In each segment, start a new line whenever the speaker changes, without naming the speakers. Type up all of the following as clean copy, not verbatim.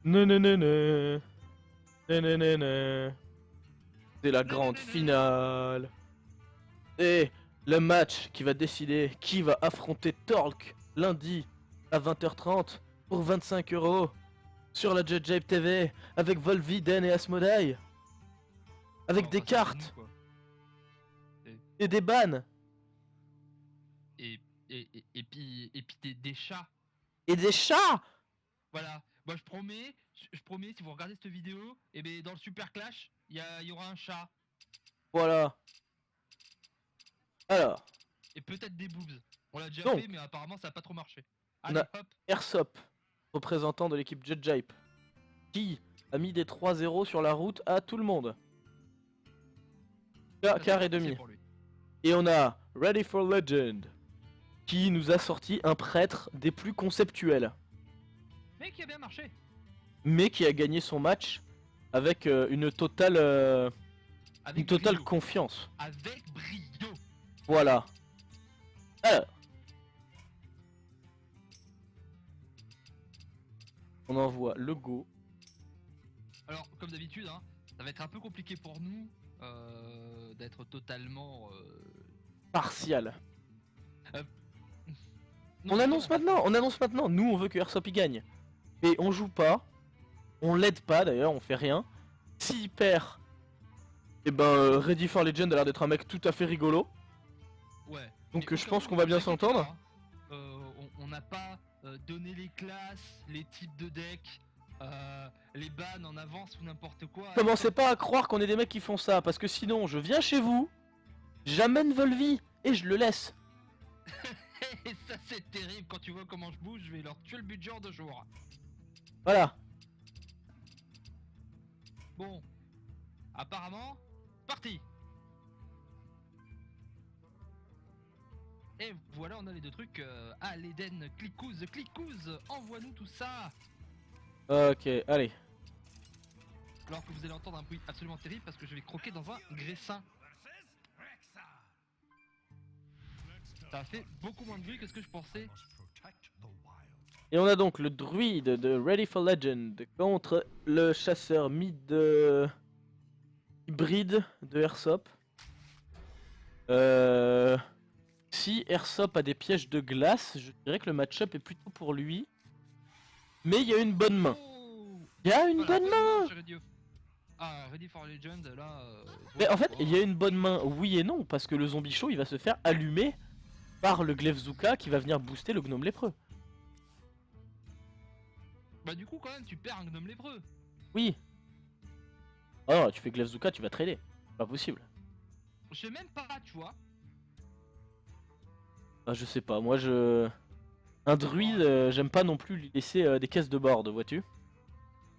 Non, non, non, non. Non, non, non, non. C'est la grande finale. Et le match qui va décider qui va affronter Torque lundi à 20h30 pour 25 € sur la JJape TV avec Volviden et Asmodai. Avec
Oh,
des
ça, c'est pour nous,
cartes
quoi.
et des bannes
Et puis des chats.
et des chats.
Voilà. Moi je promets, si vous regardez cette vidéo, et ben dans le Super Clash, y aura un chat.
Voilà. Alors,
Et peut-être des boobs. On l'a déjà
donc,
fait, mais apparemment ça a pas trop marché.
on
Allez,
a
hop.
Airsoft, représentant de l'équipe JJape, qui a mis des 3-0 sur la route à tout le monde.
Ça s'est
Quart
bien
et
passé
demi.
pour lui.
Et on a Ready for Legend, qui nous a sorti un prêtre des plus conceptuels,
Mais qui a bien marché.
mais qui a gagné son match avec une totale
Avec brio.
confiance.
Avec brio.
Voilà. Alors, on envoie le go.
Alors, comme d'habitude, hein, ça va être un peu compliqué pour nous d'être totalement.
Partial.
Non,
On
non,
annonce maintenant, on annonce maintenant. Nous, on veut que Airsoft y gagne. Et on joue pas. On l'aide pas d'ailleurs, on fait rien. S'il perd, et ben Ready for Legend a l'air d'être un mec tout à fait rigolo.
Ouais.
Donc
Mais
je
au cas
pense
où,
qu'on va bien
t'inquiète
s'entendre.
pas, on n'a pas donné les classes, les types de decks, les bans en avance ou n'importe quoi.
Commencez pas à croire qu'on est des mecs qui font ça, parce que sinon je viens chez vous, j'amène Volvi et je le laisse.
Et ça c'est terrible, quand tu vois comment je bouge, je vais leur tuer le budget en 2 jours.
Voilà.
Bon, apparemment, parti. Et voilà, on a les deux trucs. Ah, l'Eden, Clickouze, envoie-nous tout ça.
Ok, allez.
Alors que vous allez entendre un bruit absolument terrible parce que je vais croquer dans un graissin. Ça a fait beaucoup moins de bruit que ce que je pensais.
Et on a donc le druide de Ready for Legend contre le chasseur mid hybride de Airsoft. Si Airsoft a des pièges de glace, je dirais que le match-up est plutôt pour lui. Mais il y a une bonne main.
Oh,
Il y a une
voilà,
bonne main.
chez Ah, Ready for Legend, là.
Mais en fait,
pourquoi
il y a une bonne main, oui et non, parce que le zombie show il va se faire allumer par le Glefzuka qui va venir booster le gnome lépreux.
Bah, du coup, quand même, tu perds un gnome lépreux.
Oui. Oh, tu fais Glefzuka, tu vas trader. Pas possible.
Je sais même pas, tu vois.
Ah, je sais pas, moi je. Un druide, j'aime pas non plus lui laisser des caisses de board, vois-tu.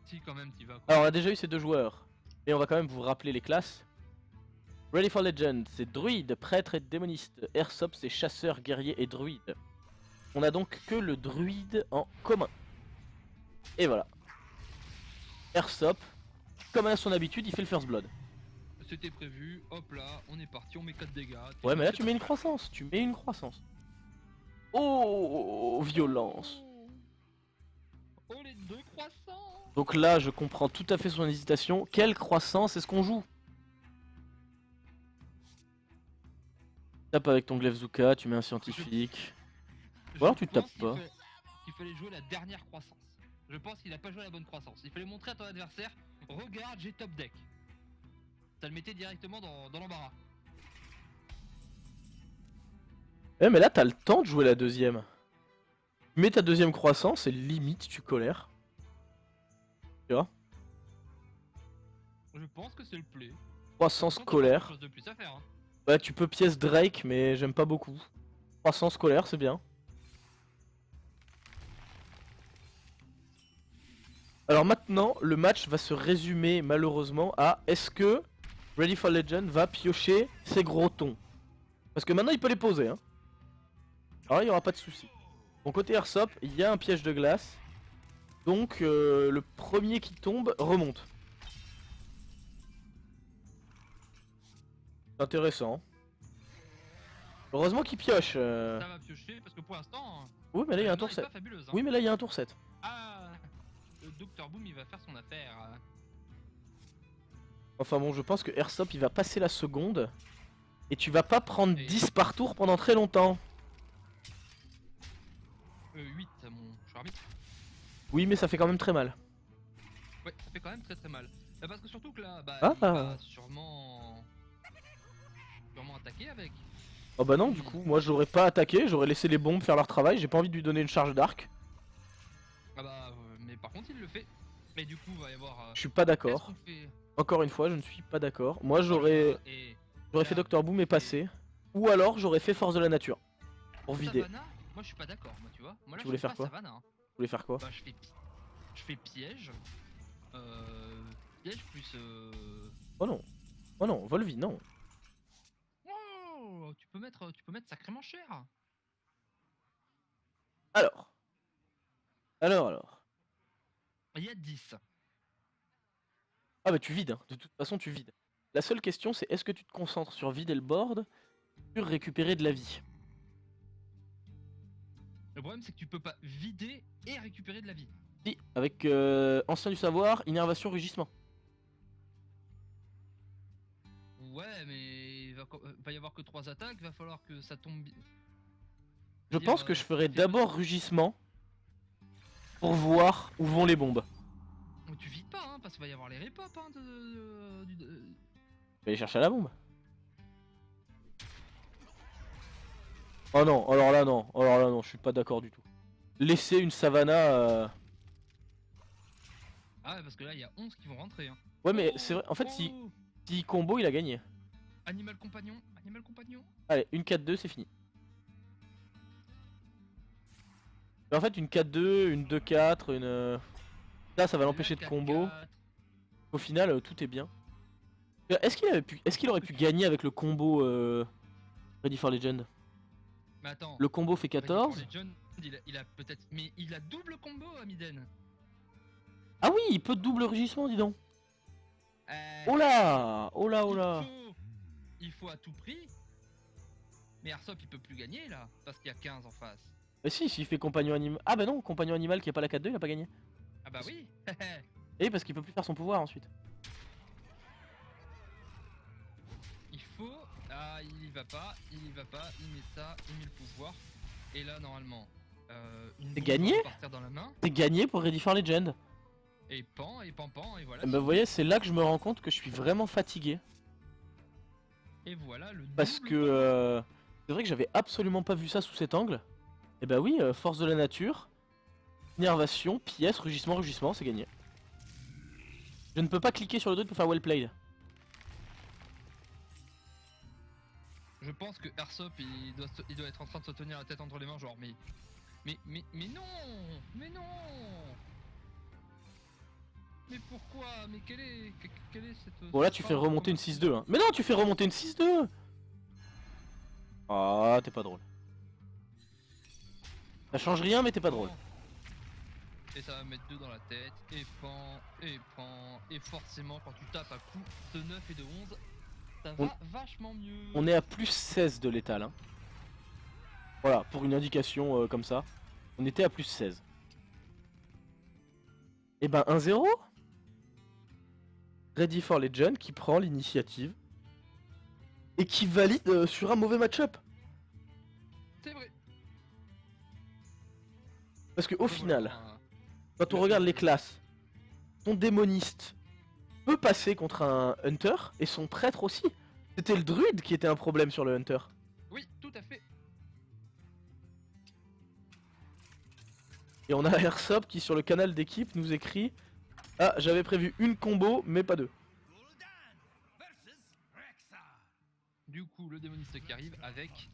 Si, quand même, t'y vas. Quoi.
Alors, on a déjà eu ces deux joueurs. Et on va quand même vous rappeler les classes. Ready for Legend, c'est druide, prêtre et démoniste. Airsoft, c'est chasseur, guerrier et druide. On a donc que le druide en commun. Et voilà. Airsoft, comme à son habitude, il fait le first blood.
C'était prévu, hop là, on est parti, on met 4 dégâts.
Ouais, mais là tu mets une croissance. Tu mets une croissance. Oh, violence.
Oh, les deux croissants.
Donc là, je comprends tout à fait son hésitation. Quelle croissance est-ce qu'on joue? Tape avec ton Glefzuka, tu mets un scientifique. Ou alors tu tapes pas.
Il fallait jouer la dernière croissance. Je pense qu'il a pas joué la bonne croissance. Il fallait montrer à ton adversaire, regarde, j'ai top deck. Ça le mettait directement dans l'embarras.
Eh mais là t'as le temps de jouer la deuxième. Tu mets ta deuxième croissance et limite tu colères. Tu vois?
Je pense que c'est le play.
Croissance
Quand t'as pas
colère.
grand chose de plus à faire, hein.
Ouais, tu peux pièce Drake, mais j'aime pas beaucoup. Croissance colère, c'est bien. Alors maintenant, le match va se résumer malheureusement à est-ce que Ready for Legend va piocher ses gros tons? Parce que maintenant il peut les poser, hein. Alors il y aura pas de souci. Bon, côté Airsoft, il y a un piège de glace. Donc le premier qui tombe remonte. C'est intéressant. Heureusement qu'il pioche.
Ça va piocher parce que pour l'instant.
Oui mais là il y a un
la main
tour
est
7.
pas fabuleuse, hein.
Oui mais là il y a un tour 7.
Ah, Dr Boom il va faire son affaire.
Enfin bon, je pense que Airsoft il va passer la seconde. Et tu vas pas prendre
Et-
10 par tour pendant très longtemps.
8 mon cher arbitre.
Oui, mais ça fait quand même très mal.
Ouais, ça fait quand même très très mal. Parce que surtout que là, bah,
Ah.
il va sûrement attaquer avec.
Oh bah non, du coup, moi j'aurais pas attaqué, j'aurais laissé les bombes faire leur travail, j'ai pas envie de lui donner une charge d'arc.
Ah bah, mais par contre il le fait. Mais du coup, va y avoir.
Je suis pas d'accord.
Qu'est-ce qu'on fait
Encore une fois, je ne suis pas d'accord. Moi j'aurais fait Dr Boom et passé. Ou alors j'aurais fait Force de la Nature. Pour vider.
Savannah, moi je suis pas d'accord, moi tu vois. Moi là
Tu voulais
je fais
faire
pas
quoi
Savannah, hein.
Vous voulez faire quoi?
Bah je fais piège. Piège plus
Oh non. Oh non, Volvi, non.
Oh, tu peux mettre sacrément cher.
Alors. Alors.
Il y a 10.
Ah bah tu vides, hein. De toute façon tu vides. La seule question c'est est-ce que tu te concentres sur vider le board, sur récupérer de la vie?
Le problème c'est que tu peux pas vider et récupérer de la vie.
Si, avec Ancien du Savoir, Innervation, Rugissement.
Ouais, mais va y avoir que 3 attaques, va falloir que ça tombe.
Je pense que je ferai
fais
d'abord Rugissement pour voir où vont les bombes.
Tu vides pas, hein, parce qu'il va y avoir les repop, hein,
Je vais aller chercher la bombe. Oh non, alors là non, je suis pas d'accord du tout. Laisser une Savannah...
Ah ouais, parce que là il y a 11 qui vont rentrer, hein.
Ouais mais c'est vrai, en fait si combo il a gagné.
Animal compagnon.
Allez, une 4-2 c'est fini. Mais en fait une 4-2, une 2-4, une... Là ça va l'empêcher de combo. Au final tout est bien. Est-ce qu'il aurait pu gagner avec le combo Ready for Legend?
Mais attends.
Le combo fait 14.
Il a peut-être. Mais il a double combo, Amiden.
Ah oui, il peut double rugissement, dis donc. Oh là.
Il faut à tout prix. Mais Arsop il peut plus gagner là, parce qu'il y a 15 en face.
Mais si, s'il fait compagnon animal. Ah bah non, compagnon animal qui a pas la 4-2, il a pas gagné.
Ah bah oui.
Et parce qu'il peut plus faire son pouvoir ensuite.
Il faut. Ah, il y va pas, il met ça, il met le pouvoir. Et là, normalement,
C'est gagné. C'est gagné pour Ready for Legend.
Et pan, et voilà.
Bah vous voyez, c'est là que je me rends compte que je suis vraiment fatigué.
Et voilà le.
Parce que c'est vrai que j'avais absolument pas vu ça sous cet angle. Et bah oui, force de la nature, innervation, pièce, rugissement, c'est gagné. Je ne peux pas cliquer sur le truc pour faire well played.
Je pense que Arsop il doit être en train de se tenir la tête entre les mains, genre mais non. Mais pourquoi? Mais quelle est cette...
Bon là tu fais remonter une 6-2 hein. Mais non, tu fais remonter une 6-2. Ah, t'es pas drôle. Ça change rien mais t'es pas drôle.
Et ça va mettre 2 dans la tête, et pan, et forcément quand tu tapes à coups de 9 et de 11, ça va vachement mieux.
On est à plus 16 de létal hein. Voilà, pour une indication comme ça. On était à plus 16. Et ben 1-0. Ready for Legend qui prend l'initiative. Et qui valide sur un mauvais match-up.
C'est vrai.
Parce que au final, quand on regarde les classes, son démoniste peut passer contre un hunter et son prêtre aussi. C'était le druide qui était un problème sur le hunter.
Oui, tout à fait.
Et on a Airsoft qui sur le canal d'équipe nous écrit: ah, j'avais prévu une combo mais pas deux.
Du coup, le démoniste qui arrive avec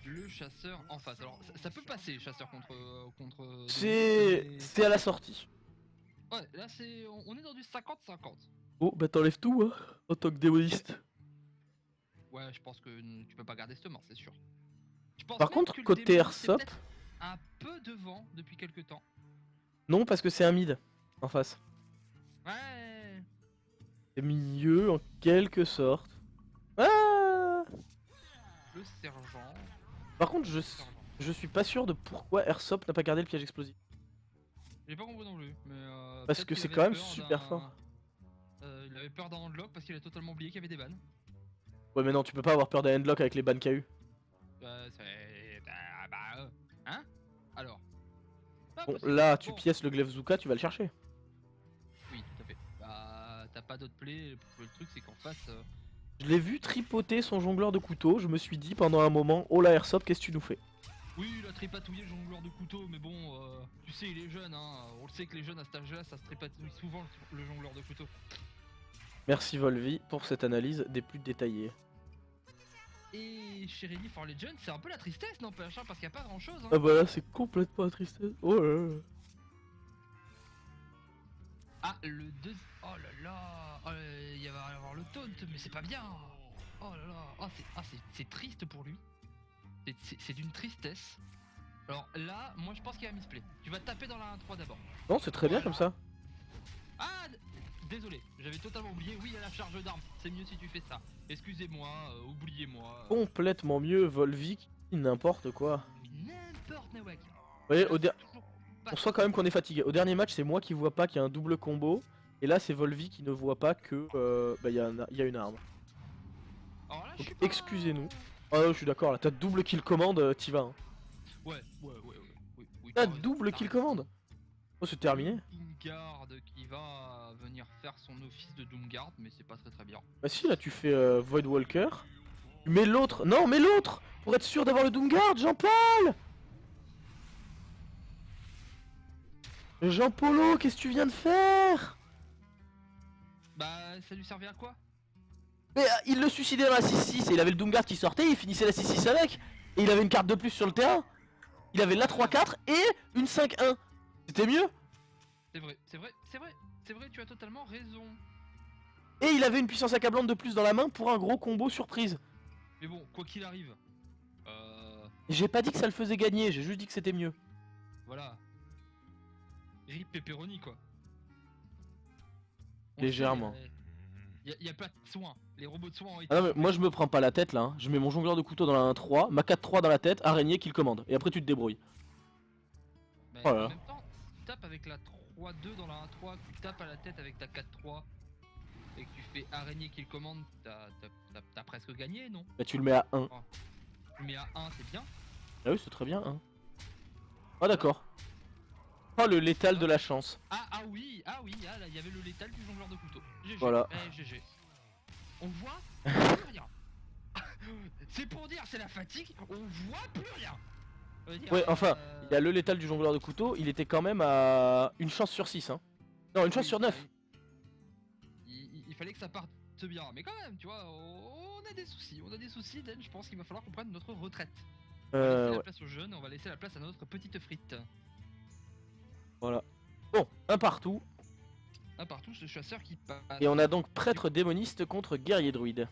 le chasseur en face. Alors, ça peut passer, chasseur contre
C'est à la sortie.
Ouais, là on est dans du 50-50.
Oh, bah t'enlèves tout hein, en tant que démoniste.
Ouais, je pense que tu peux pas garder cette mort, c'est sûr.
Par contre, côté Airsoft,
un peu devant depuis quelques temps.
non, parce que c'est un mid en face.
Ouais.
C'est mieux en quelque sorte. Ah.
Le sergent.
Par contre, je suis pas sûr de pourquoi Airsoft n'a pas gardé le piège explosif.
J'ai pas compris non plus, mais
Parce
peut-être
que
qu'il
c'est
avait
quand même
peur
super
d'un-
fort.
Il avait peur d'un handlock parce qu'il a totalement oublié qu'il y avait des bans.
Ouais, mais non, tu peux pas avoir peur d'un handlock avec les bans qu'il y a eu.
Hein? Alors. Pas
Bon,
possible.
là, tu
Bon.
pièces le glaive Zuka, tu vas le chercher.
Oui, tout à fait. Bah, t'as pas d'autre play. Le truc, c'est qu'en face.
Je l'ai vu tripoter son jongleur de couteau, je me suis dit pendant un moment, oh la Airsoft, qu'est-ce que tu nous fais?
Oui, il a tripatouillé le jongleur de couteau, mais bon, tu sais, il est jeune, hein. On le sait que les jeunes à cet âge-là, ça se tripatouille souvent le jongleur de couteau.
Merci Volvi pour cette analyse des plus détaillées.
Et chez Ready for Legend, c'est un peu la tristesse, n'empêche, hein, parce qu'il n'y a pas grand chose. Hein.
Ah bah là, c'est complètement tristesse. Oh là là.
Ah, le deuxième. Oh là là. Oh, il va y avoir le taunt, mais c'est pas bien. Oh là là. Oh, c'est triste pour lui. C'est d'une tristesse. Alors là, moi je pense qu'il va misplay. Tu vas taper dans la 1-3 d'abord.
Non, c'est très bien comme ça.
Ah, désolé, j'avais totalement oublié. Oui, il y a la charge d'armes. C'est mieux si tu fais ça. Excusez-moi, oubliez-moi.
Complètement mieux, Volvi, n'importe quoi.
N'importe Nawak.
Vous voyez, on sent quand même qu'on est fatigué. Au dernier match, c'est moi qui vois pas qu'il y a un double combo. Et là, c'est Volvi qui ne voit pas que bah, y a une arme.
Alors là, je
Donc
suis pas...
excusez-nous. Ah non, je suis d'accord, là, t'as double kill commande, t'y vas. Hein.
Ouais. Oui,
T'as
raison,
double
t'as
kill
raison.
commande. Oh, c'est terminé.
Doomguard qui va venir faire son office de Doomguard, mais c'est pas très bien.
Bah si, là, tu fais Void Walker. Tu mets l'autre. Non, mais l'autre pour être sûr d'avoir le Doomguard, Jean-Paul. Jean-Polo, qu'est-ce que tu viens de faire?
Bah, ça lui servait à quoi?
Mais il le suicidait dans la 6-6 et il avait le Doomguard qui sortait, il finissait la 6-6 avec. Et il avait une carte de plus sur le terrain. Il avait la 3-4 et une 5-1. C'était mieux.
C'est vrai, tu as totalement raison.
Et il avait une puissance accablante de plus dans la main pour un gros combo surprise.
Mais bon, quoi qu'il arrive,
J'ai pas dit que ça le faisait gagner, j'ai juste dit que c'était mieux.
voilà. Rip pepperoni quoi.
Légèrement.
Y a pas de soins. Les robots de soins ont été.
Ah non, mais moi je me prends pas la tête là, hein. Je mets mon jongleur de couteau dans la 1-3, ma 4-3 dans la tête, araignée qui le commande. Et après tu te débrouilles.
Mais
Oh là là.
en même temps, si tu tapes avec la 3-2 dans la 1-3, que tu tapes à la tête avec ta 4-3 et que tu fais araignée qui le commande, t'as presque gagné, non?
Bah tu le mets à 1.
Tu mets à 1, c'est bien.
Ah oui, c'est très bien, hein. Ah d'accord. Oh le létal de la chance.
Ah oui, là il y avait le létal du jongleur de couteau. GG.
Voilà.
GG. On voit plus rien. C'est pour dire, c'est la fatigue, on voit plus rien.
Ouais, enfin, il y a le létal du jongleur de couteau, il était quand même à une chance sur 6, hein. Non, une chance sur 9.
Il fallait que ça parte bien, mais quand même, tu vois, on a des soucis, Dan, je pense qu'il va falloir qu'on prenne notre retraite. On va laisser la place aux jeunes, on va laisser la place à notre petite frite.
Voilà. Bon, un partout.
Un partout, ce chasseur qui passe.
Et on a donc prêtre démoniste contre guerrier druide.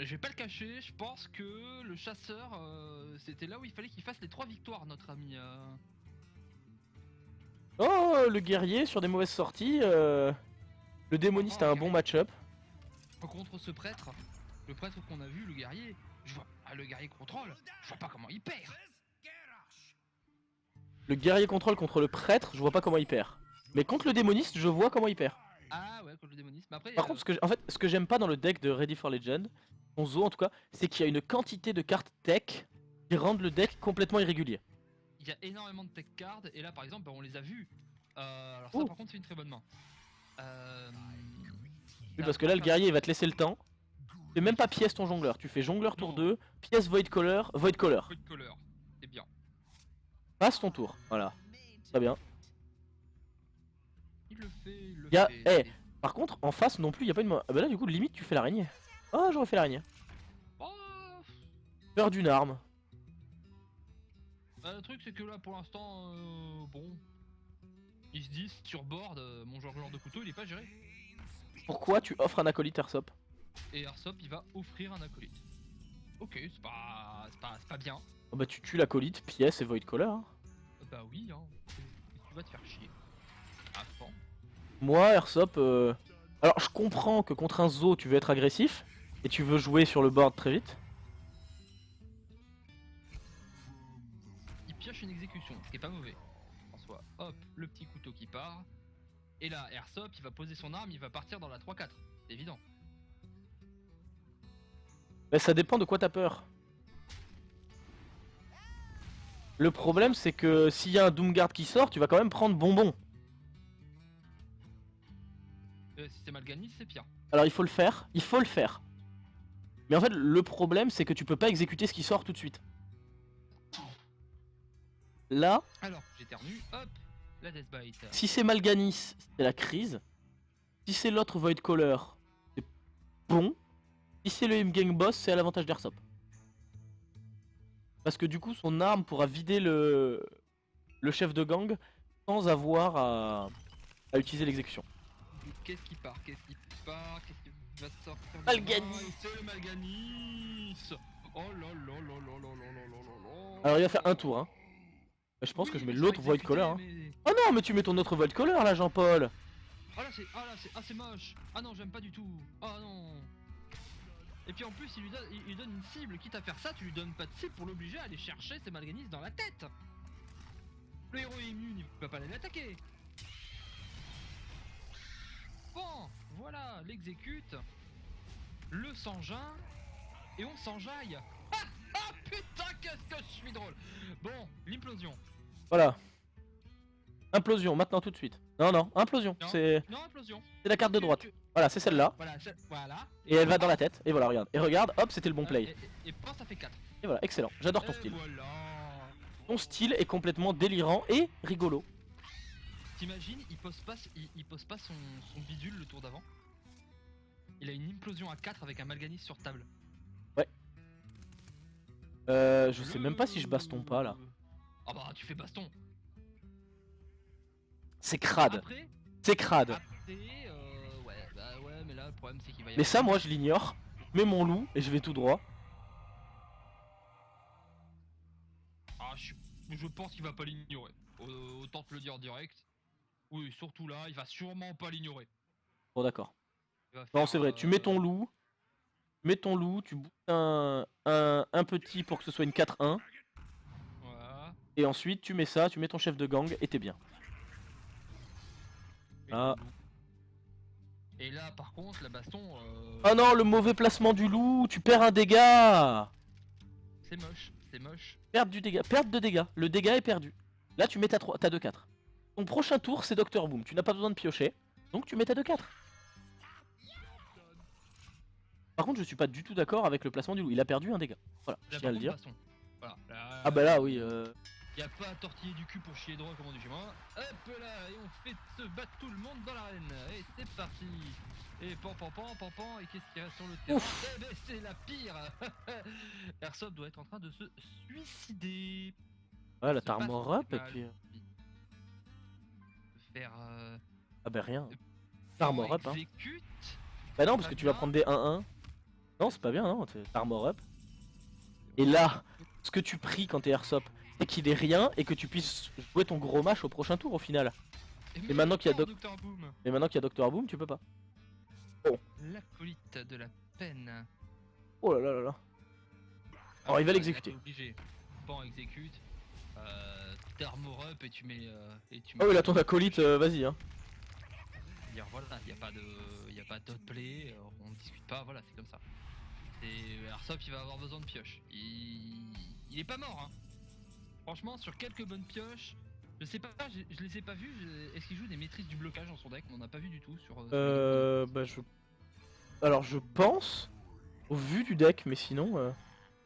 Je vais pas le cacher, je pense que le chasseur, c'était là où il fallait qu'il fasse les 3 victoires, notre ami.
Oh, le guerrier sur des mauvaises sorties. Le démoniste a un bon match-up.
Contre ce prêtre, le prêtre qu'on a vu, le guerrier, je vois le guerrier contrôle, je vois pas comment il perd.
Le guerrier contrôle contre le prêtre, je vois pas comment il perd. Mais contre le démoniste, je vois comment il perd.
Ah ouais, contre le démoniste. Mais après,
Par contre, ce que j'aime pas dans le deck de Ready for Legend, en Zo en tout cas, c'est qu'il y a une quantité de cartes tech qui rendent le deck complètement irrégulier.
Il y a énormément de tech cards, et là par exemple, on les a vus. Alors ça, par contre, c'est une très bonne main.
Oui, parce que là, le guerrier il va te laisser le temps. Tu fais même pas pièce ton jongleur, tu fais jongleur tour 2, pièce void color,
Void color, c'est bien.
Passe ton tour, voilà. Très bien.
Il le fait,
Eh, par contre, en face non plus, il y a pas une... Ah bah là, du coup, limite, tu fais l'araignée. Oh, j'aurais fait l'araignée.
Oh.
Peur d'une arme.
Le truc, c'est que là, pour l'instant, bon... Ils se disent, sur board, mon jongleur de couteau, il est pas géré.
Pourquoi tu offres un acolyte Airsoft?
Et Airsoft, il va offrir un acolyte. Ok, c'est pas bien.
Oh bah tu tues l'acolyte, pièce et void color. Hein.
Bah oui, hein. Tu vas te faire chier. À fond.
Moi, Airsoft... Alors, je comprends que contre un Zo, tu veux être agressif. et tu veux jouer sur le board très vite,
Il pioche une exécution, ce qui est pas mauvais. En soi, hop, le petit couteau qui part. Et là, Airsoft, il va poser son arme, il va partir dans la 3-4. C'est évident.
bah, ça dépend de quoi t'as peur. Le problème c'est que s'il y a un Doomguard qui sort, tu vas quand même prendre bonbon.
Si c'est Malganis, c'est pire.
Alors il faut le faire, il faut le faire. Mais en fait le problème c'est que tu peux pas exécuter ce qui sort tout de suite. Là,
Alors, j'éternue, hop, la Death Bite.
si c'est Malganis, c'est la crise. Si c'est l'autre Void Caller, c'est bon. Si c'est le M-Gang Boss, c'est à l'avantage d'Airsoft. Parce que du coup son arme pourra vider le chef de gang sans avoir à utiliser l'exécution.
Qu'est-ce qui part? Qu'est-ce qui part? Qu'est-ce qui va sortir?
Malganis.
C'est le Malganis. Oh là là là là là là là là là.
Alors il va faire un tour hein. Je pense que je mets l'autre Void Caller hein. Oh non mais tu mets ton autre Void Caller là Jean-Paul.
C'est moche. Ah non, j'aime pas du tout. Ah non. Et puis en plus, il lui donne une cible. Quitte à faire ça, tu lui donnes pas de cible pour l'obliger à aller chercher ses Malganis dans la tête. Le héros est immune, il va pas aller l'attaquer. Bon, voilà, l'exécute. Le s'engin. Et on s'enjaille. Ah putain, qu'est-ce que je suis drôle. Bon, l'implosion.
Voilà. Implosion, maintenant tout de suite. Non, non, implosion.
Non,
C'est
non, implosion.
la carte de droite. Voilà, c'est celle-là.
Voilà, voilà.
Et elle va dans la tête. Et voilà, regarde. Et regarde, hop, c'était le bon play.
Et pense, ça fait 4.
Et voilà, excellent. J'adore ton style.
Voilà.
Ton style est complètement délirant et rigolo.
T'imagines, il pose pas son bidule le tour d'avant. Il a une implosion à 4 avec un Malganis sur table.
Je sais même pas si je baston pas là.
Ah bah tu fais baston.
C'est crade.
Après,
C'est crade.
ouais, mais là le problème c'est qu'il va y
Mais
avoir...
ça, moi je l'ignore. Je mets mon loup et je vais tout droit.
Ah, je pense qu'il va pas l'ignorer. Autant te le dire direct. Oui, surtout là, il va sûrement pas l'ignorer.
Bon, d'accord.
Il va
Non,
faire,
c'est vrai. Tu mets ton loup. Mets ton loup. Tu boostes un petit pour que ce soit une 4-1.
Voilà.
Et ensuite, tu mets ça. Tu mets ton chef de gang et t'es bien. Ah.
Et là, par contre, la baston.
Oh non, le mauvais placement du loup. Tu perds un dégât.
C'est moche, c'est moche.
Perte du dégât. Perte de dégâts. Le dégât est perdu. Là, tu mets ta 2-4. Ton prochain tour, c'est Dr Boom. Tu n'as pas besoin de piocher. Donc, tu mets ta 2-4. Par contre, je suis pas du tout d'accord avec le placement du loup. Il a perdu un dégât. Voilà, je tiens à le dire.
Voilà, là,
Ah bah là, oui.
Y a pas à tortiller du cul pour chier droit, comme on dit chez moi. Hop là, et on fait se battre tout le monde dans l'arène. Et c'est parti. Et pan, et qu'est-ce qui reste sur le terrain? Eh ben c'est la pire. Airsoft doit être en train de se suicider.
Ouais, la
Se passe
t'armor up et
mal.
puis.
Faire.
Ah bah rien. T'armor up, hein.
Exécute.
Bah non, parce que tu vas prendre des 1-1. Non, c'est pas bien, non. T'armor up. Et là, ce que tu pries quand t'es Airsoft, c'est qu'il ait rien et que tu puisses jouer ton gros match au prochain tour au final. Et maintenant qu'il y a
Dr Boom.
Et maintenant qu'il y a Dr Boom, tu peux pas.
L'acolyte de la peine.
Oh là là là là. Alors il va l'exécuter.
Obligé. Pan exécute. T'armor up et tu mets.
Oh il a ton acolyte, vas-y hein.
Dire voilà, y a pas d'outplay, on ne discute pas, voilà, c'est comme ça. Et Airsoft il va avoir besoin de pioches. Il est pas mort hein. Franchement sur quelques bonnes pioches, je sais pas, je les ai pas vus. Est-ce qu'il joue des maîtrises du blocage dans son deck? On en a pas vu du tout sur.
Bah je. Alors je pense au vu du deck, mais sinon.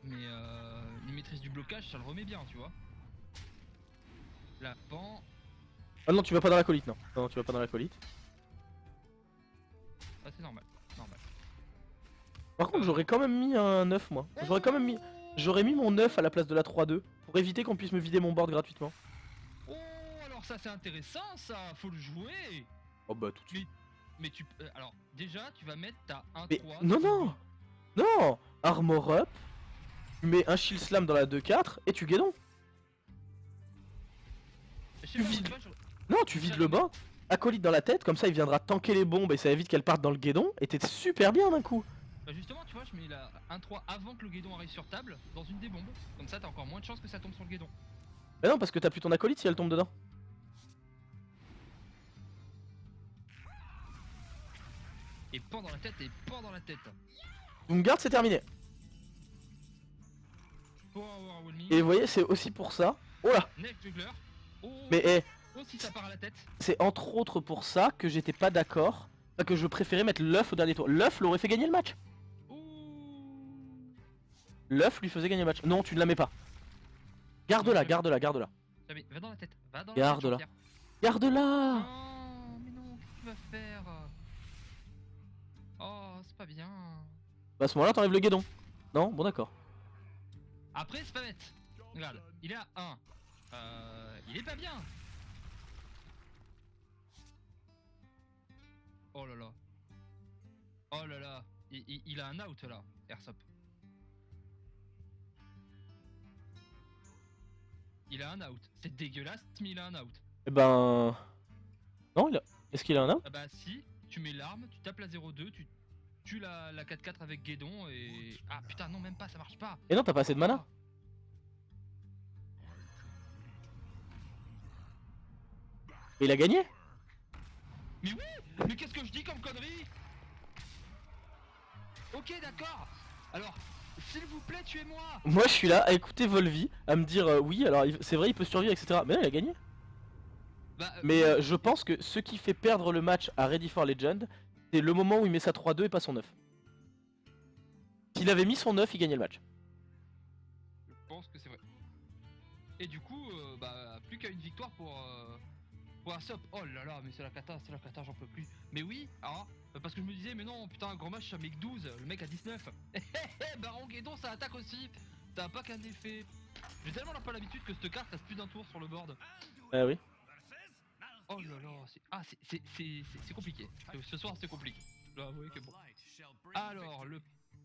Mais une maîtrise du blocage, ça le remet bien, tu vois. La pan.
Ah non, tu vas pas dans l'acolyte, non. Non, tu vas pas dans l'acolyte.
Ah c'est normal, normal.
Par contre, j'aurais quand même mis un 9 moi. J'aurais mis mon 9 à la place de la 3-2 pour éviter qu'on puisse me vider mon board gratuitement.
Oh, alors ça c'est intéressant ça, faut le jouer.
Oh bah tout de suite.
Mais tu alors déjà tu vas mettre ta 1-3.
Mais non. Armor up. Tu mets un shield slam dans la 2-4 et tu guédon. Tu vides. Non, tu vides le banc. Acolyte dans la tête, comme ça il viendra tanker les bombes et ça évite qu'elles partent dans le guédon. Et t'es super bien d'un coup.
Bah justement, tu vois, je mets la 1-3 avant que le guédon arrive sur table, dans une des bombes. Comme ça, t'as encore moins de chances que ça tombe sur le guédon.
Bah non, parce que t'as plus ton acolyte si elle tombe dedans.
Et pan dans la tête, et pan dans la tête.
Doomguard, c'est terminé.
Pour avoir un Wall-Me.
Et vous voyez, c'est aussi pour ça. Oh là.
Next Juggler. Oh,
Mais eh,
oh, si ça part à la tête.
c'est entre autres pour ça que j'étais pas d'accord. Enfin, que je préférais mettre l'œuf au dernier tour. L'œuf l'aurait fait gagner le match.
Ouh.
L'œuf lui faisait gagner le match. Non, tu ne la mets pas. Garde-la, garde-la, garde-la.
Jamais. Va dans la tête. Va dans la
Garde-la.
tête.
Garde-la.
Non, mais non, qu'est-ce que tu vas faire? Oh, c'est pas bien.
Bah à ce moment-là, t'enlèves le guédon. Non. Bon, d'accord.
Après, c'est pas bête. Regarde, il est à 1. Il est pas bien. Oh là là. Oh là là. Il a un out là, Airsoft. Il a un out. C'est dégueulasse, mais il a un out.
Eh ben... Non, il a... Est-ce qu'il a un out?
Ah bah si, tu mets l'arme, tu tapes la 0-2, tu tues la 4-4 avec Guédon et... Ah putain, non, même pas, ça marche pas.
Et non, t'as pas assez de mana. Et il a gagné.
Mais oui. Mais qu'est-ce que je dis comme connerie? Ok, d'accord. Alors, s'il vous plaît, tuez-moi.
Moi, je suis là à écouter Volvi, à me dire oui, alors c'est vrai, il peut survivre, etc. Mais là, il a gagné.
Bah,
Mais je pense que ce qui fait perdre le match à Ready for Legend, c'est le moment où il met sa 3-2 et pas son 9. S'il avait mis son 9, il gagnait le match.
je pense que c'est vrai. Et du coup, bah, plus qu'à une victoire pour Aesop. Oh là là, mais c'est la cata, j'en peux plus. Mais oui, alors, parce que je me disais, mais non, putain, un grand match, ça met que 12, le mec a 19. Baron Guédon, ça attaque aussi. T'as pas qu'un effet. J'ai tellement pas l'habitude que cette carte reste plus d'un tour sur le board.
Ah oui.
Oh là là, c'est compliqué. Ce soir, c'est compliqué. Je dois avouer que bon. Alors, le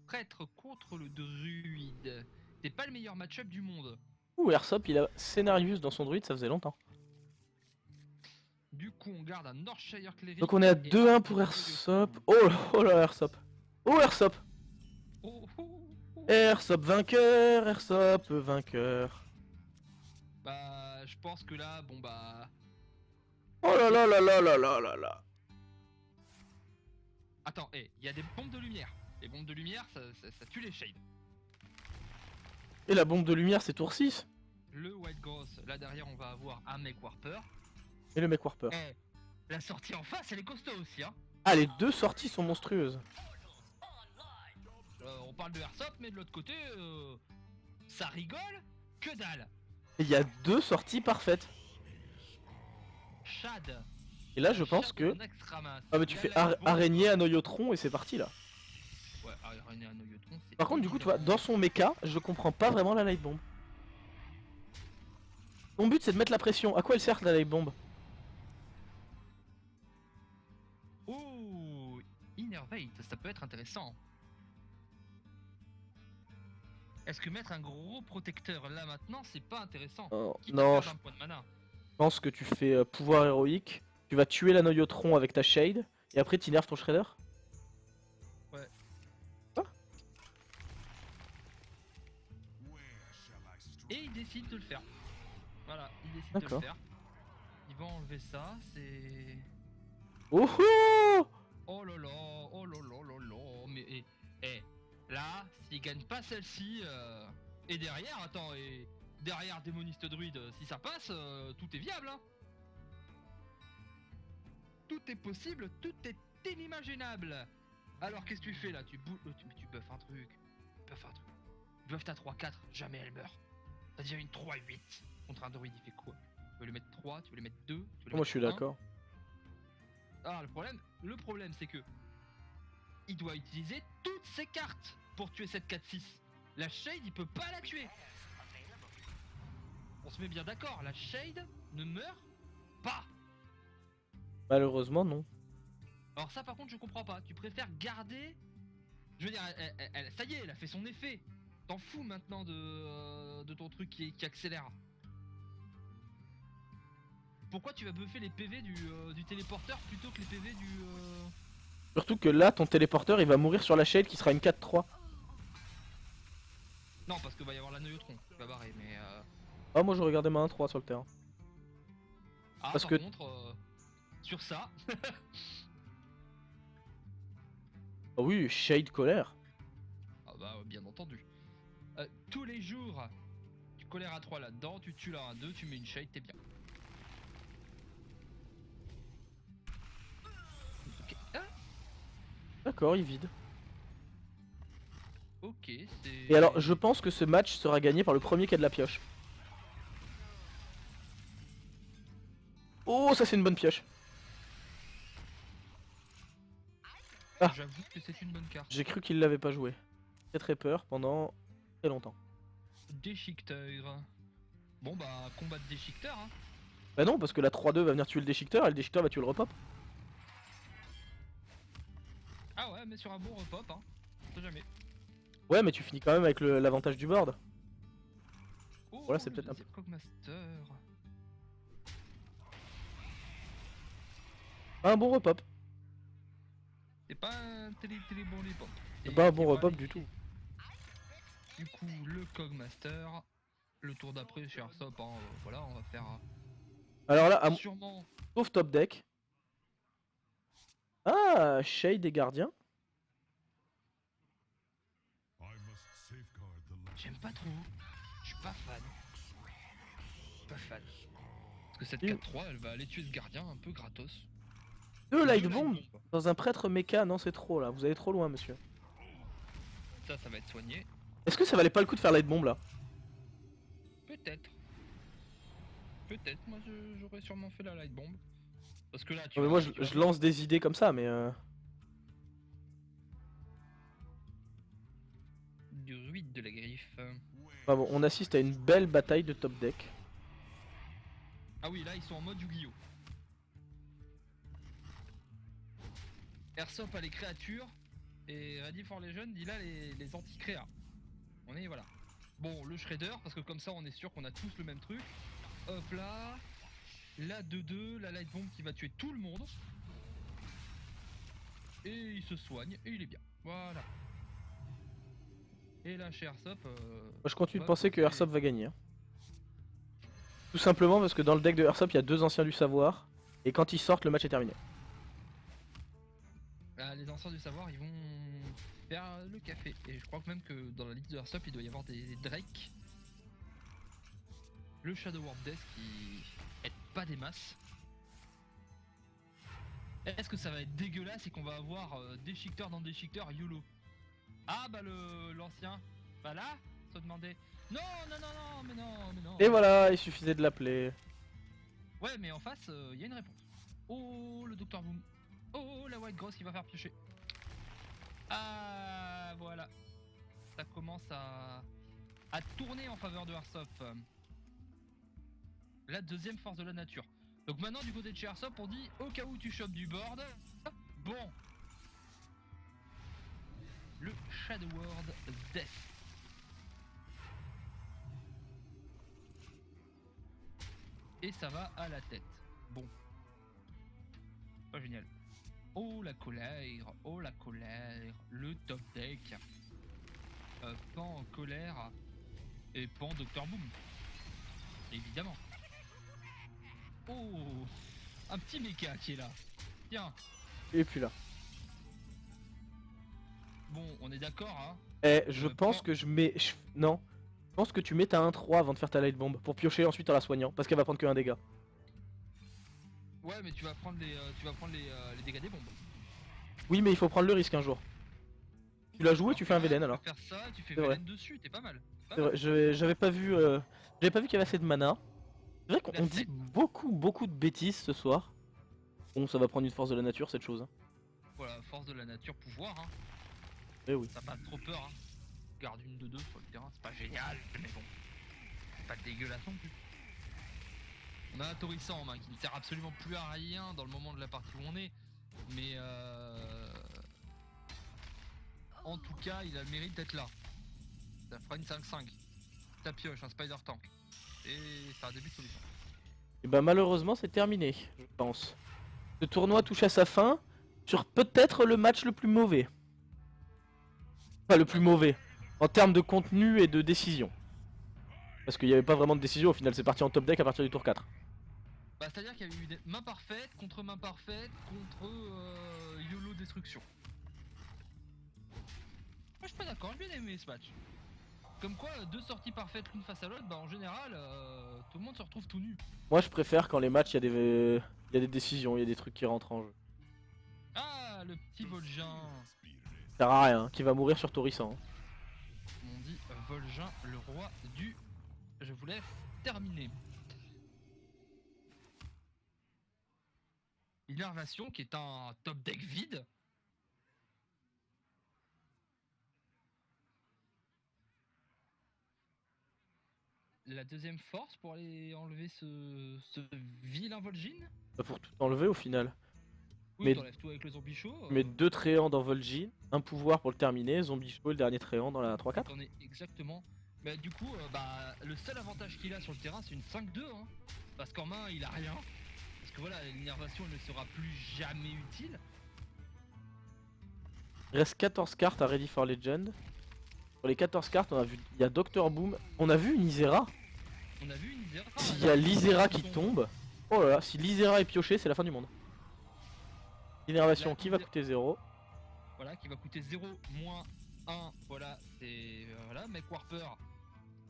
prêtre contre le druide. C'est pas le meilleur match-up du monde.
Ouh, Airsoft, il a Scénarius dans son druide, ça faisait longtemps.
Du coup, on garde un Northshire Cleric.
Donc on est à
et
2-1
un
pour
Noyoton.
Airsoft. Oh là, Airsoft. Oh, Airsoft.
Oh, oh, oh.
Airsoft vainqueur, Airsoft vainqueur.
Bah, je pense que là, bon bah.
Oh là là là là là là là là.
Attends, il y a des bombes de lumière. Les bombes de lumière, ça tue les shades.
Et la bombe de lumière, c'est tour 6.
Le White Gross, là derrière, on va avoir un Mech Warper.
Et le mec Warper.
La sortie en face, elle est costaud aussi, hein.
Ah, les deux sorties sont monstrueuses.
On parle de Airsoft, mais de l'autre côté, ça rigole que dalle.
Et il y a deux sorties parfaites.
Shad.
Et là, je pense que... Ah mais tu fais araignée à Noyotron et c'est parti là.
Ouais, araignée à Noyotron, c'est...
Par contre, du coup, tu vois, dans son mecha, je comprends pas vraiment la light bomb. Ton but, c'est de mettre la pression. À quoi elle sert la light bomb?
Oh, Innervate, ça peut être intéressant. Est-ce que mettre un gros protecteur là maintenant, c'est pas intéressant? Quitte à
Non,
perdre un point de mana.
je pense que tu fais pouvoir héroïque. Tu vas tuer la Noyotron avec ta Shade. Et après, tu nerfs ton Shredder.
Ouais.
Ah.
Et il décide de le faire. Voilà, il décide de le
D'accord.
faire. Il va enlever ça, c'est...
Oh oh!
Oh là là, oh là là là là, mais là, s'il gagne pas celle-ci, et derrière, attends, et derrière démoniste druide, si ça passe, tout est viable, hein. Tout est possible, tout est inimaginable. Alors qu'est-ce que tu fais là? Tu buffes un truc, tu buffes ta 3-4, jamais elle meurt. T'as déjà une 3-8 contre un druide, il fait quoi? Tu veux lui mettre 3, tu veux lui mettre 2, tu veux lui
Moi,
mettre
je suis
1.
d'accord.
Ah, le problème c'est que il doit utiliser toutes ses cartes pour tuer cette 4-6. La Shade, il peut pas la tuer. On se met bien d'accord, la Shade ne meurt pas.
Malheureusement, non.
Alors ça par contre je comprends pas, tu préfères garder... Je veux dire, ça y est, elle a fait son effet. T'en fous maintenant de ton truc qui accélère. Pourquoi tu vas buffer les PV du téléporteur plutôt que les PV
Surtout que là, ton téléporteur, il va mourir sur la shade qui sera une 4-3.
Non, parce qu'il va y avoir la Neutron qui va barrer, mais
Ah, moi je regardais ma 1-3 sur le terrain.
Ah,
Parce
par
que-
contre, sur ça,
Ah oui, shade colère.
ah bah bien entendu. Tous les jours, tu colères à 3 là-dedans, tu tues la 1-2, tu mets une shade, t'es bien. Ok,
D'accord, il vide.
ok, c'est...
Et alors, je pense que ce match sera gagné par le premier qui a de la pioche. Oh, ça c'est une bonne pioche. Ah.
J'avoue que c'est une bonne carte.
J'ai cru qu'il l'avait pas joué. J'ai très peur pendant très longtemps.
Déchiqueteur. Bon bah, combat de déchiqueteur, hein.
Bah non, parce que la 3-2 va venir tuer le déchiqueteur et le déchiqueteur va tuer le repop.
Ah ouais, mais sur un bon repop, hein. On sait jamais.
Ouais, mais tu finis quand même avec l'avantage du board.
Oh,
Voilà, c'est
le
peut-être un
deuxième Cogmaster.
Pas un bon repop.
C'est pas un télé bon repop.
C'est pas un bon repop du tout.
Du coup, le Cogmaster. Le tour d'après chez Arsop, hein, voilà, on va faire
Alors là,
sûrement.
sauf top deck. Ah, Shade et Gardien.
J'aime pas trop. Je suis pas fan. Pas fan. Parce que cette
Et-
4-3, elle va aller tuer ce gardien un peu gratos.
Deux light
Deux
bomb
quoi.
dans un prêtre méca. Non, c'est trop là. Vous allez trop loin, monsieur.
Ça va être soigné.
Est-ce que ça valait pas le coup de faire light bomb là?
Peut-être. Peut-être, moi j'aurais sûrement fait la light bomb. Parce que là, tu
Non, mais
vois,
moi
tu vas
je lance des idées comme ça, mais
du ruide de la griffe.
enfin bon, on assiste à une belle bataille de top deck.
Ah oui, là ils sont en mode Yu-Gi-Oh! Airsoft a les créatures et Ready for Legend il a les anti-créa. On est voilà. Bon, le Shredder, parce que comme ça on est sûr qu'on a tous le même truc. Hop là. La 2-2, la light bomb qui va tuer tout le monde. Et il se soigne et il est bien. Voilà. Et là chez Airsoft.
Moi je continue de
va
penser que
passer-
Airsoft va gagner. Hein. Tout simplement parce que dans le deck de Airsoft il y a deux anciens du savoir. Et quand ils sortent, le match est terminé.
Les anciens du savoir ils vont faire le café. Et je crois que même que dans la liste de Airsoft il doit y avoir des Drake. Le Shadow Warp Death qui aide pas des masses. Est-ce que ça va être dégueulasse et qu'on va avoir déchiqueteur dans déchiqueteur YOLO? Ah bah l'ancien. Bah là, se demandait. Non, non, non, non, mais non, mais non.
Et voilà, il suffisait de l'appeler.
Ouais, mais en face, il y a une réponse. Oh, le Dr Boom. Oh, la White Gross qui va faire piocher. Ah, voilà. Ça commence à tourner en faveur de Airsoft. La deuxième force de la nature. Donc maintenant, du côté de chez Airsoft, on dit au cas où tu chopes du board. Bon. Le Shadow World Death. Et ça va à la tête. Bon. Pas génial. Oh la colère, oh la colère, le top deck. Pan en colère et Pan Dr Boom. Évidemment. Oh, un petit méca qui est là. Tiens.
Et puis là.
Bon, on est d'accord, hein.
Eh, je pense
Pan-
que je mets. Non. Je pense que tu mets ta 1-3 avant de faire ta light bomb. Pour piocher ensuite en la soignant. Parce qu'elle va prendre que un dégât.
Ouais, mais tu vas prendre les dégâts des bombes.
Oui, mais il faut prendre le risque un jour. Tu l'as joué,
Alors
tu fais un
que là,
Velen
tu
alors.
peux faire ça, tu fais
C'est vrai.
Velen dessus, t'es pas mal. Pas
C'est
mal.
vrai, j'avais pas vu. J'avais pas vu qu'il y avait assez de mana. C'est vrai qu'on
La
dit
sept.
beaucoup de bêtises ce soir. Bon, ça va prendre une force de la nature cette chose. Hein.
Voilà, force de la nature, pouvoir, hein.
Eh oui.
Ça pas trop peur, hein. Garde une de deux sur le terrain, c'est pas génial, mais bon. C'est pas dégueulasse non plus. On a un Torissant en main qui ne sert absolument plus à rien dans le moment de la partie où on est. Mais en tout cas, il a le mérite d'être là. Ça fera une 5-5. Ça pioche, un Spider Tank. Et c'est un début de solution.
Et bah malheureusement c'est terminé, je pense. Le tournoi touche à sa fin. sur peut-être le match le plus mauvais. Enfin, le plus mauvais. En termes de contenu et de décision. Parce qu'il n'y avait pas vraiment de décision, au final c'est parti en top deck à partir du tour 4.
Bah, c'est-à-dire qu'il y a eu des mains parfaites contre main parfaite contre YOLO destruction. Moi je suis pas d'accord, j'ai bien aimé ce match. Comme quoi, deux sorties parfaites l'une face à l'autre, bah en général, tout le monde se retrouve tout nu.
Moi je préfère quand les matchs il y a des décisions, il y a des trucs qui rentrent en jeu.
Ah, le petit Vol'jin.
Ça sert à rien, qui va mourir sur Torrissant.
On dit Vol'jin, le roi du... Je vous laisse terminer. Innervation qui est un top deck vide. La deuxième force pour aller enlever ce vilain Vol'jin.
Pour tout enlever au final.
Oui,
Mais-
t'enlèves tout avec le zombie chaud.
Mais 2 tréants dans Vol'jin, un pouvoir pour le terminer, zombie chaud et le dernier tréant dans la 3-4.
T'en es exactement. Bah du coup, bah le seul avantage qu'il a sur le terrain, c'est une 5-2, hein. Parce qu'en main, il a rien. Parce que voilà, l'innervation ne sera plus jamais utile.
Il reste 14 cartes à Ready for Legend. Sur les 14 cartes, on a vu, il y a Dr Boom. On a vu une Isera.
On a vu une Isera.
S'il y a l'Isera qui tombe, oh là là, si l'Isera est pioché, c'est la fin du monde. Innervation
La
qui va
Isera-
coûter 0.
Voilà, qui va coûter 0 moins 1. Voilà, c'est. Voilà, Mech Warper.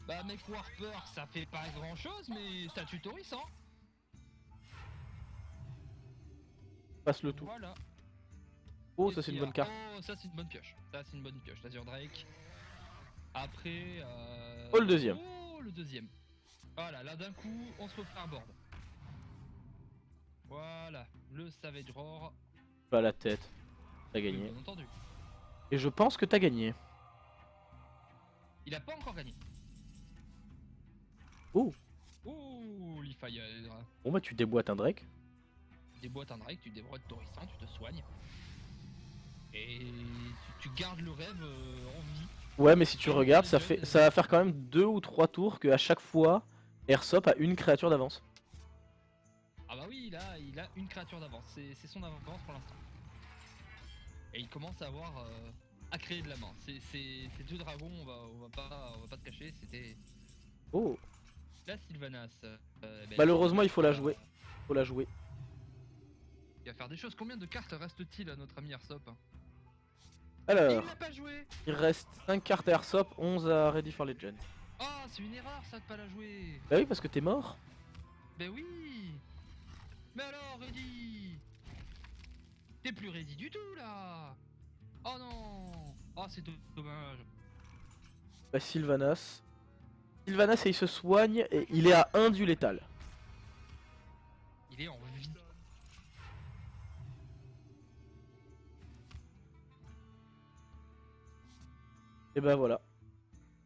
Bah, Mech Warper, ça fait pas grand chose, mais ça tutorise, hein.
Passe le tout.
Voilà.
Oh,
Qu'est-ce
ça c'est une
qu'il y a
bonne carte.
Oh, ça c'est une bonne pioche. Ça c'est une bonne pioche. L'Azure Drake. Après.
Oh, le deuxième.
Oh, le deuxième. Voilà, là d'un coup, on se refait un board. Voilà, le Savage Roar.
Pas la tête. T'as
Oui,
gagné.
bien entendu.
Et je pense que t'as gagné.
Il a pas encore gagné.
Oh.
Oh, Leafire.
Bon bah tu déboîtes un Drake.
Tu déboîtes un Drake, tu déboîtes Torrissant, tu te soignes. Et tu gardes le rêve en vie.
Ouais, mais si tu regardes, ça va faire quand même 2 ou 3 tours que à chaque fois, Airsoft a une créature d'avance.
Ah bah oui, là, il a une créature d'avance. C'est son avance pour l'instant. Et il commence à avoir à créer de la main. Ces deux dragons, on va pas te cacher, c'était
Oh.
la Sylvanas. Ben,
Malheureusement, il faut la
va-
jouer. Faut la jouer.
Il va faire des choses. Combien de cartes reste-t-il à notre ami Arsop?
Alors,
Il l'a pas joué.
il reste 5 cartes à Airsoft, 11 à Ready for Legend.
Ah, c'est une erreur ça de pas la jouer.
Bah oui, parce que t'es mort.
Ben oui. Mais alors, ready. T'es plus ready du tout là. Oh non. Oh, c'est dommage.
Bah Sylvanas. Sylvanas, il se soigne et il est à 1 du létal.
Il est en vie.
Et bah voilà.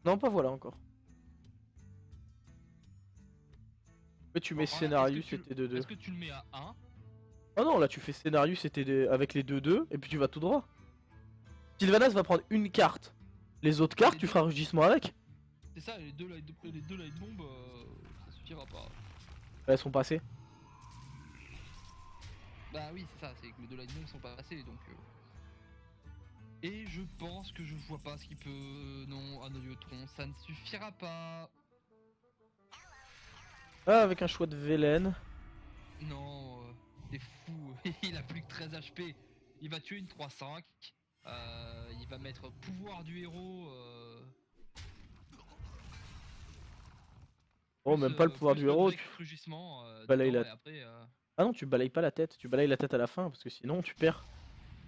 Non, pas voilà encore. Mais tu mets
Alors là,
scénario,
est-ce que tu-
c'était 2-2.
Est-ce que tu le mets à 1?
Oh non, là tu fais scénario, c'était avec les 2-2, et puis tu vas tout droit. Sylvanas va prendre une carte. Les autres cartes,
Les
tu
deux.
feras rugissement avec.
C'est ça, les deux light bombes, ça suffira pas.
Elles sont passées.
Bah oui, c'est ça, c'est que les deux light bombes sont pas passés donc. Et je pense que je vois pas ce qui peut. Non, un Oeillotron, ça ne suffira pas.
Ah, avec un choix de Velen.
Non, t'es fou, il a plus que 13 HP. Il va tuer une 3-5. Il va mettre pouvoir du héros.
Oh, même pas le pouvoir du héros.
Rugissement.
Balaye
dedans,
la-
et après,
Ah non, tu balayes pas la tête. Tu balayes la tête à la fin, parce que sinon tu perds.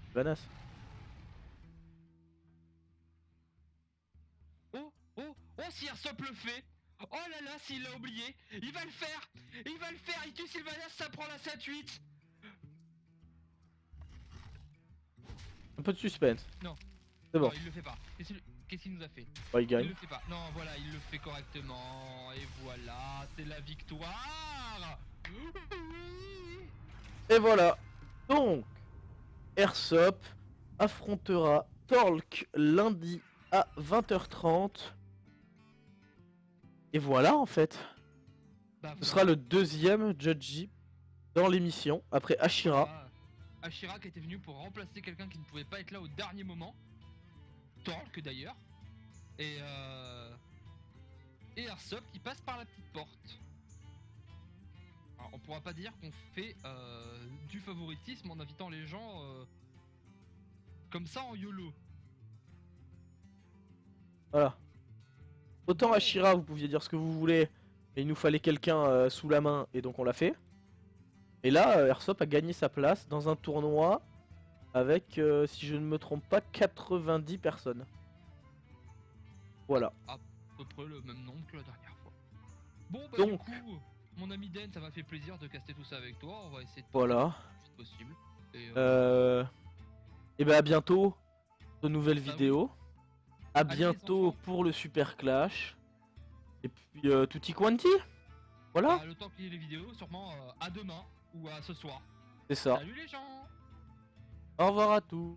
Sylvanas.
Oh, oh, oh, si Arsop le fait. Oh là là, s'il l'a oublié, il va le faire. Il va le faire, il tue Sylvanas, ça prend la 7-8.
Un peu de suspense.
Non.
C'est bon.
Non, il le fait pas. Qu'est-ce qu'il nous a fait?
Ouais, il
Il
gagne.
le fait pas. Non, voilà, il le fait correctement. Et voilà, c'est la victoire.
Et voilà. Donc, Airsoft affrontera Torque lundi à 20h30. Et voilà en fait.
Bah,
Ce sera le deuxième Judgy dans l'émission, après Ashira.
voilà. Ashira qui était venu pour remplacer quelqu'un qui ne pouvait pas être là au dernier moment. Torque d'ailleurs. Et Airsoft qui passe par la petite porte. Alors, on pourra pas dire qu'on fait du favoritisme en invitant les gens comme ça en YOLO.
Voilà. Autant Ashira, vous pouviez dire ce que vous voulez, mais il nous fallait quelqu'un sous la main, et donc on l'a fait. Et là, Airsoft a gagné sa place dans un tournoi avec, si je ne me trompe pas, 90 personnes. Voilà.
À peu près le même nombre que la dernière fois. Bon, bah
Donc.
du coup, mon ami Den, ça m'a fait plaisir de caster tout ça avec toi. On va essayer de
Voilà.
le plus vite possible.
Et bah à bientôt de nouvelles
Bah oui.
vidéos. À
Allez, les
bientôt
enfants.
pour le Super Clash. Et puis tutti quanti. Voilà,
Bah, le temps qu'il y ait les vidéos, sûrement à demain ou à ce soir.
c'est ça.
Salut les gens!
Au revoir à tous.